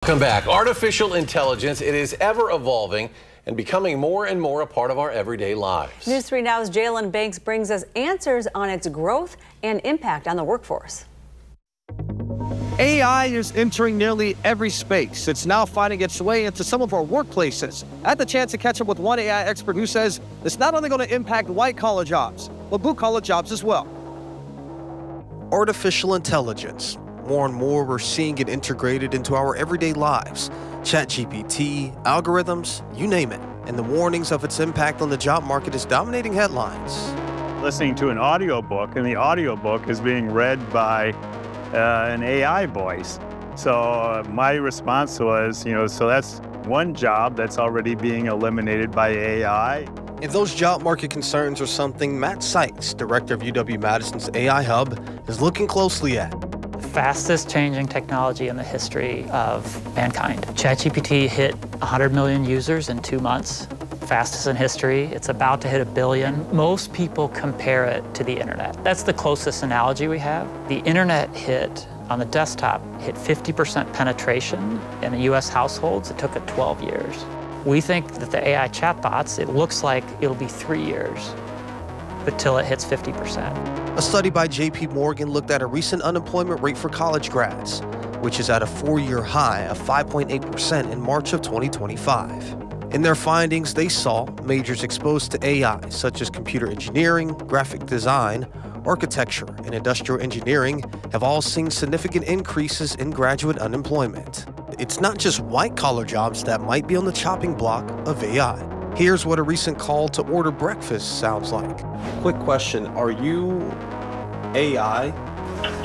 Welcome back. Artificial intelligence, it is ever evolving and becoming more and more a part of our everyday lives. News 3 Now's Jalen Banks brings us answers on its growth and impact on the workforce. AI is entering nearly every space. It's now finding its way into some of our workplaces. I had the chance to catch up with one AI expert who says it's not only going to impact white-collar jobs, but blue-collar jobs as well. Artificial intelligence. More and more, we're seeing it integrated into our everyday lives. ChatGPT, algorithms, you name it. And the warnings of its impact on the job market is dominating headlines. Listening to an audiobook, and the audiobook is being read by an AI voice. So my response was, so that's one job that's already being eliminated by AI. And those job market concerns are something Matt Sykes, director of UW-Madison's AI Hub, is looking closely at. Fastest changing technology in the history of mankind. ChatGPT hit 100 million users in 2 months. Fastest in history. It's about to hit 1 billion. Most people compare it to the internet. That's the closest analogy we have. The internet hit on the desktop, hit 50% penetration in the US households. It took it 12 years. We think that the AI chatbots, it looks like it'll be 3 years until it hits 50%. A study by JP Morgan looked at a recent unemployment rate for college grads, which is at a 4-year high of 5.8% in March of 2025. In their findings, they saw majors exposed to AI, such as computer engineering, graphic design, architecture, and industrial engineering, have all seen significant increases in graduate unemployment. It's not just white-collar jobs that might be on the chopping block of AI. Here's what a recent call to order breakfast sounds like. Quick question, are you AI?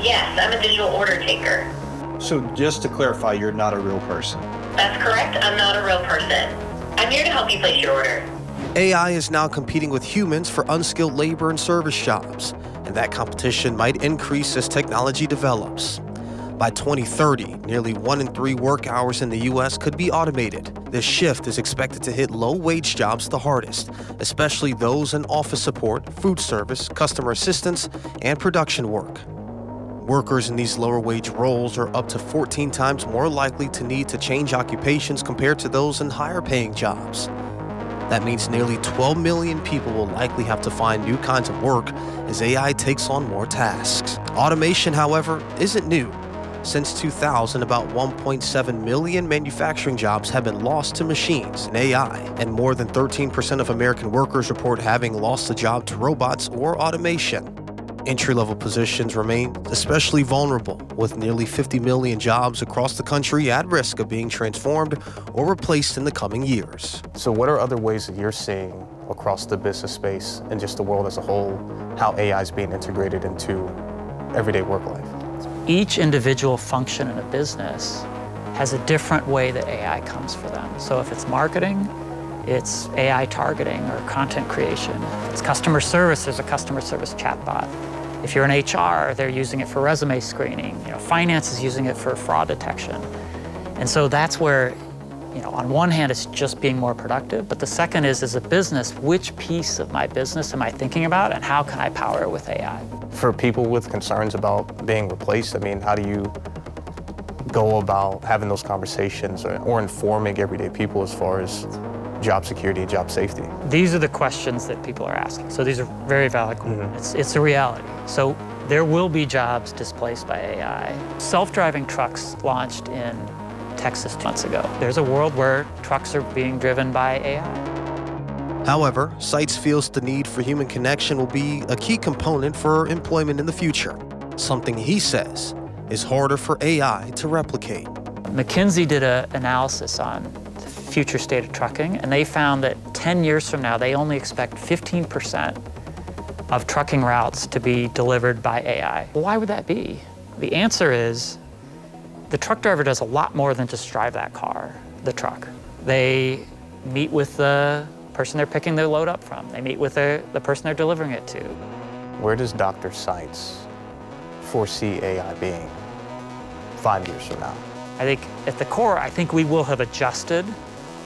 Yes, I'm a digital order taker. So just to clarify, you're not a real person? That's correct, I'm not a real person. I'm here to help you place your order. AI is now competing with humans for unskilled labor and service jobs, and that competition might increase as technology develops. By 2030, nearly 1 in 3 work hours in the U.S. could be automated. This shift is expected to hit low-wage jobs the hardest, especially those in office support, food service, customer assistance, and production work. Workers in these lower-wage roles are up to 14 times more likely to need to change occupations compared to those in higher-paying jobs. That means nearly 12 million people will likely have to find new kinds of work as AI takes on more tasks. Automation, however, isn't new. Since 2000, about 1.7 million manufacturing jobs have been lost to machines and AI, and more than 13% of American workers report having lost a job to robots or automation. Entry-level positions remain especially vulnerable, with nearly 50 million jobs across the country at risk of being transformed or replaced in the coming years. So what are other ways that you're seeing across the business space and just the world as a whole, how AI is being integrated into everyday work life? Each individual function in a business has a different way that AI comes for them. So if it's marketing, it's AI targeting or content creation. If it's customer service, there's a customer service chatbot. If you're in HR, they're using it for resume screening. Finance is using it for fraud detection. And so that's where, on one hand, it's just being more productive, but the second is, as a business, which piece of my business am I thinking about and how can I power it with AI? For people with concerns about being replaced, how do you go about having those conversations or informing everyday people as far as job security and job safety? These are the questions that people are asking. So these are very valid. It's a reality. So there will be jobs displaced by AI. Self-driving trucks launched in Texas 2 months ago. There's a world where trucks are being driven by AI. However, Seitz feels the need for human connection will be a key component for employment in the future, something he says is harder for AI to replicate. McKinsey did an analysis on the future state of trucking, and they found that 10 years from now, they only expect 15% of trucking routes to be delivered by AI. Well, why would that be? The answer is the truck driver does a lot more than just drive that car, the truck. They meet with the person they're picking their load up from. They meet with the person they're delivering it to. Where does Dr. Seitz foresee AI being 5 years from now? I think at the core, I think we will have adjusted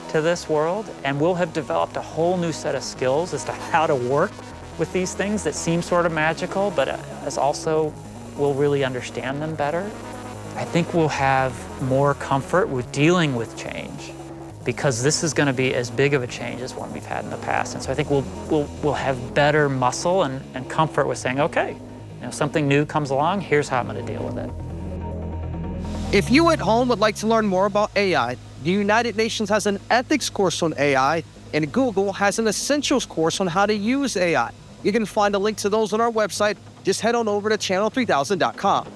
to this world and we'll have developed a whole new set of skills as to how to work with these things that seem sort of magical, but as also we'll really understand them better. I think we'll have more comfort with dealing with change, because this is going to be as big of a change as one we've had in the past. And so I think we'll have better muscle and comfort with saying, okay, something new comes along, here's how I'm going to deal with it. If you at home would like to learn more about AI, the United Nations has an ethics course on AI, and Google has an essentials course on how to use AI. You can find a link to those on our website. Just head on over to channel3000.com.